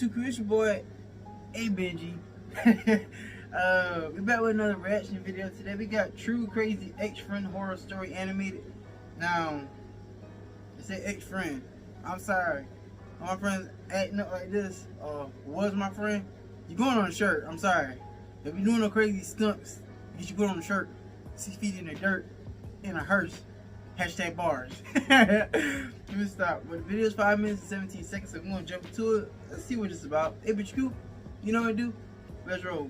YouTube crew? It's your boy, A Benji. We back with another reaction video today. We got True Crazy Ex-Friend Horror Story Animated. Now, it said ex-friend. I'm sorry. All my friends acting up like this, was my friend, you going on a shirt. I'm sorry. If you're doing no crazy skunks, you should put on a shirt, 6 feet in the dirt, in a hearse. Hashtag bars. Let me stop. But the video is 5 minutes and 17 seconds, so I'm going to jump into it. Let's see what it's about. Hey, bitch, cool. You know what I do? Let's roll.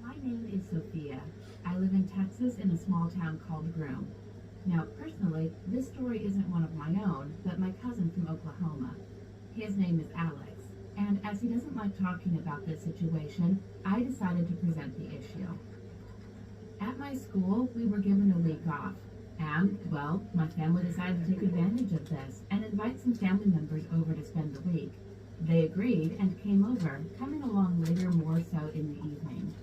My name is Sophia. I live in Texas in a small town called Groom. Now, personally, this story isn't one of my own, but my cousin from Oklahoma. His name is Alex, and as he doesn't like talking about this situation, I decided to present the issue. At my school, we were given a week off, and, well, my family decided to take advantage of this and invite some family members over to spend the week. They agreed and came over, coming along later more so in the evening.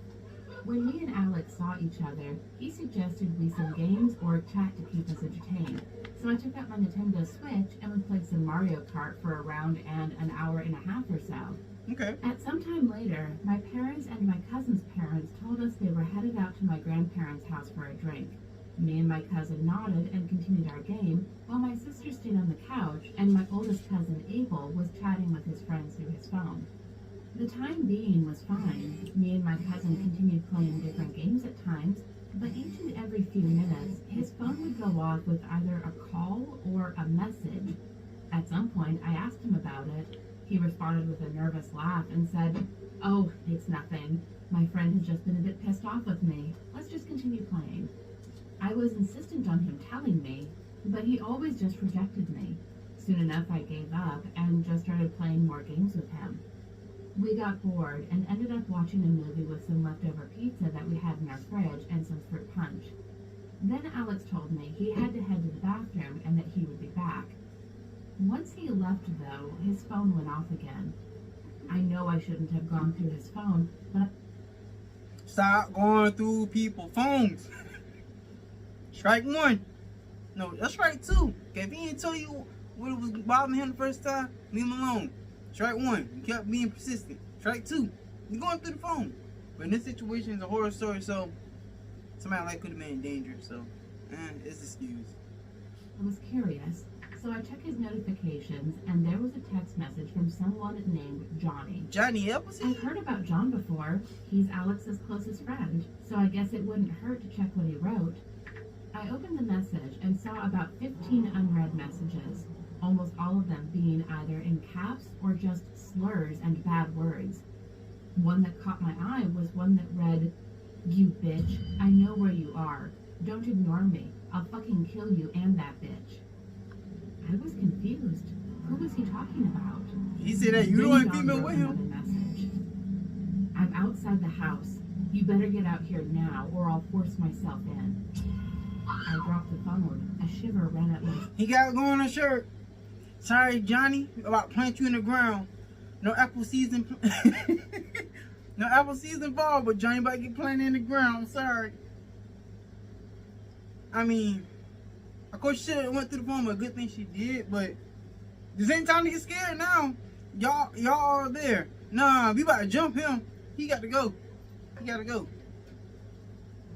When me and Alex saw each other, he suggested we some games or chat to keep us entertained. So I took out my Nintendo Switch and we played some Mario Kart for a round and an hour and a half or so. Okay. At some time later, my parents and my cousin's parents told us they were headed out to my grandparents' house for a drink. Me and my cousin nodded and continued our game, while my sister stayed on the couch and my oldest cousin Abel was chatting with his friends through his phone. The time being was fine. Me and my cousin continued playing different games at times, but each and every few minutes, his phone would go off with either a call or a message. At some point, I asked him about it. He responded with a nervous laugh and said, "Oh, it's nothing. My friend has just been a bit pissed off with me. Let's just continue playing." I was insistent on him telling me, but he always just rejected me. Soon enough, I gave up and just started playing more games with him. We got bored and ended up watching a movie with some leftover pizza that we had in our fridge and some fruit punch. Then Alex told me he had to head to the bathroom and that he would be back. Once he left, though, his phone went off again. I know I shouldn't have gone through his phone, but... Stop going through people's phones. Strike one. No, that's strike two. Okay, if he didn't tell you what was bothering him the first time, leave him alone. Strike one. You kept being persistent. Strike two. You're going through the phone. But in this situation, it's a horror story, so somebody like could have been in danger, so it's excused. I was curious, so I checked his notifications, and there was a text message from someone named Johnny. Johnny Appleseed? I've heard about John before. He's Alex's closest friend, so I guess it wouldn't hurt to check what he wrote. I opened the message and saw about 15 unread messages, almost all of them being either in caps or just slurs and bad words. One that caught my eye was one that read, "You bitch, I know where you are. Don't ignore me. I'll fucking kill you and that bitch." I was confused. Who was he talking about? He said that you the only female with him. Message. "I'm outside the house. You better get out here now or I'll force myself in." I dropped the phone. A shiver ran up my... He got going on a shirt. "Sorry, Johnny, about plant you in the ground. No apple season. No apple season fall, but Johnny about to get planted in the ground. I'm sorry." I mean, of course she should have went through the phone, but good thing she did. But this ain't time to get scared now. Y'all are there. Nah, we about to jump him. He got to go. He got to go.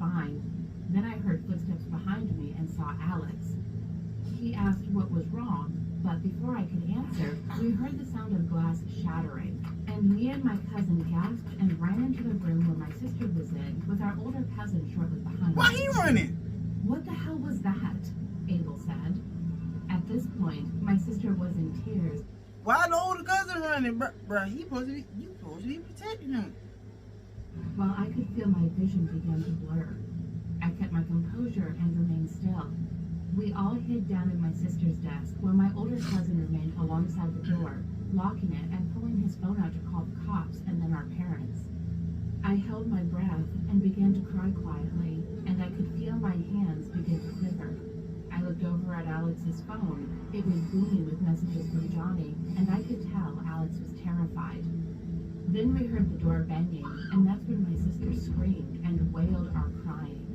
Fine. Then I heard footsteps behind me and saw Alex. He asked what was wrong, but before I could answer, we heard the sound of glass shattering, and me and my cousin gasped and ran into the room where my sister was in, with our older cousin shortly behind Why us. he running? "What the hell was that?" Abel said. At this point, my sister was in tears. Why the older cousin running, bruh? You supposed to be protecting him. While I could feel my vision begin to blur, I kept my composure and remained still. We all hid down in my sister's desk while my older cousin remained alongside the door, locking it and pulling his phone out to call the cops and then our parents. I held my breath and began to cry quietly, and I could feel my hands begin to quiver. I looked over at Alex's phone. It was booming with messages from Johnny, and I could tell Alex was terrified. Then we heard the door banging, and that's when my sister screamed and wailed our crying.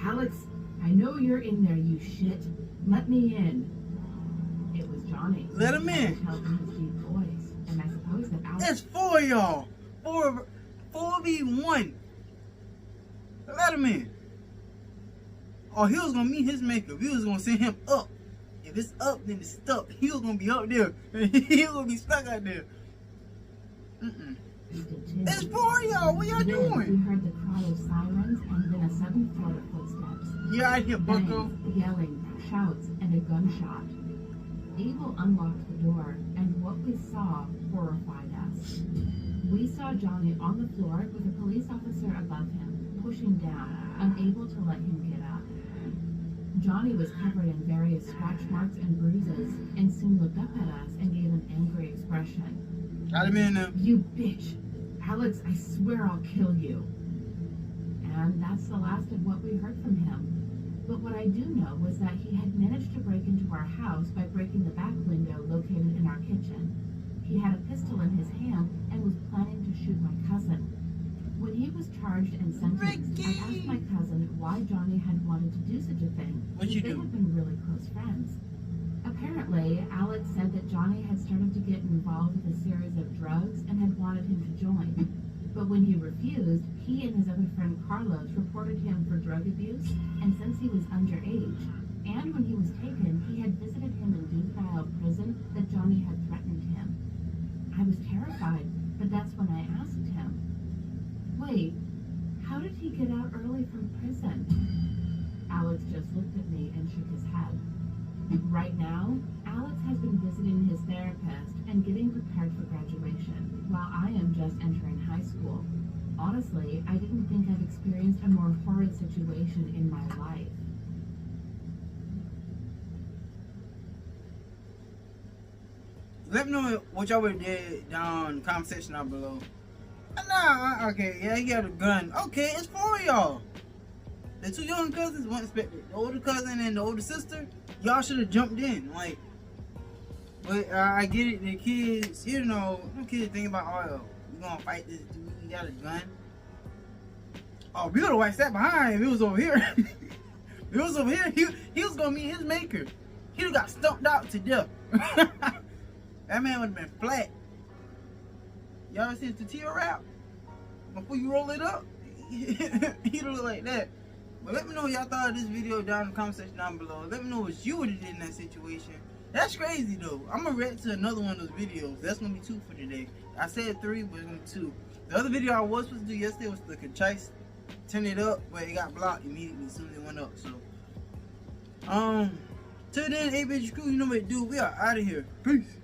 "Alex, I know you're in there, you shit. Let me in." It was Johnny. Johnny. Let him in. I could tell from his deep voice, and I suppose that Alex... That's 4 of y'all. 4v1. Let him in. Oh, he was gonna meet his maker. We was gonna send him up. If it's up, then it's stuck. He was gonna be up there. He was gonna be stuck out there. It's 4 of y'all. What y'all Then doing? we heard the cry of sirens and then a sudden flood of footsteps. You out here, bucko. Bangs, yelling, shouts, and a gunshot. Abel unlocked the door, and what we saw horrified us. We saw Johnny on the floor with a police officer above him, pushing down, unable to let him get up. Johnny was covered in various scratch marks and bruises, and soon looked up at us and gave an angry expression. Got him in there. You bitch! Alex, I swear I'll kill you. And that's the last of what we heard from him. But what I do know was that he had managed to break into our house by breaking the back window located in our kitchen. He had a pistol in his hand and was planning to shoot my cousin. When he was charged and sentenced, I asked my cousin why Johnny had wanted to do such a thing. What'd you They do? had been really close friends. Apparently, Alex said that Johnny had started to get involved with a series of drugs and had wanted him to join. But when he refused, he and his other friend Carlos reported him for drug abuse, and since he was underage, and when he was taken, he had visited him in juvenile prison, that Johnny had threatened him. I was terrified, but that's when I asked him, wait, how did he get out early from prison? Alex just looked at me and shook his head. Right now, Alex has been visiting his therapist and getting prepared for graduation, while I am just entering high school. Honestly, I didn't think I've experienced a more horrid situation in my life. Let me know what y'all would have did down in the comment section down below. Nah, okay, yeah, he got a gun. Okay, it's 4 of y'all. The 2 young cousins weren't expected. The older cousin and the older sister, y'all should have jumped in. Like, but I get it. The kids, you know, the kids think about, oh, we gonna fight this dude. He got a gun. Oh, we would have watched that behind if it was over here. If it was over here, he was gonna meet his maker. He'd have got stumped out to death. That man would have been flat. Y'all ever seen the tortilla wrap? Before you roll it up, he'd look like that. But let me know what y'all thought of this video down in the comment section down below. Let me know what you would have did in that situation. That's crazy though. I'm gonna react to another one of those videos. That's gonna be 2 for today. I said 3, but it's gonna be 2. The other video I was supposed to do yesterday was the Kachais. Turn it up, but it got blocked immediately as soon as it went up. So, till then, 8-Bit Crew, you know what to do. We are out of here. Peace.